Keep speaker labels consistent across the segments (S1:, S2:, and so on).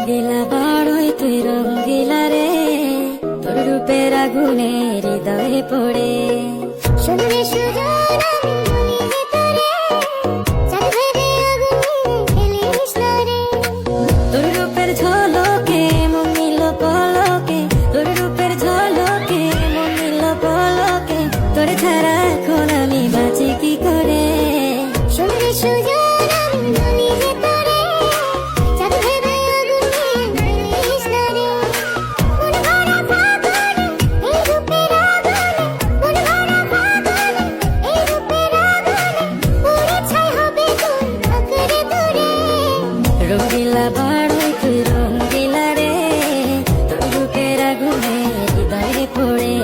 S1: রঙ্গিলা বড়ই তুই রঙ্গিলা রে, তোর রূপের আগুনে হৃদয়ে পড়ে।
S2: শুনলে সুজন আমি বলি যে তোরে, চাঁদ ভেবে আগুনে ফেলিস না রে।
S1: তোর রূপের ঝলকে মন নিল পলকে, তোর রূপের ঝলকে মন নিল পলকে, তোর ছাড়া এখন আমি বাঁচি কি করে।
S2: শুনলে সুজন আমি বলি যে তোরে, চাঁদ ভেবে আগুনে ফেলিস না রে। মন ভরা ফাগুনে এই রূপের আগুনে, মন ভরা ফাগুনে এই রূপের আগুনে, পুড়ে ছাই হবে তোর আঁকড়ে ধরে।
S1: রঙ্গিলা বড়ই তুই রঙ্গিলা রে, তোর রূপের আগুনে হৃদয়ে পড়ে।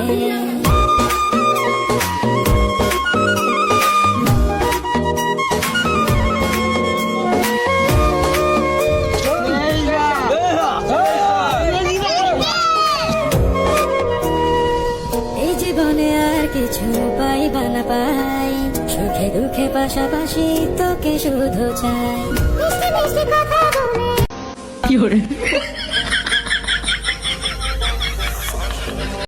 S1: এই জীবনে আর কিছু পাইবা না পাই, সুখে দুঃখে পাশাপাশি তোকে শুধু চাই।
S2: মিষ্টি মিষ্টি কথা বলে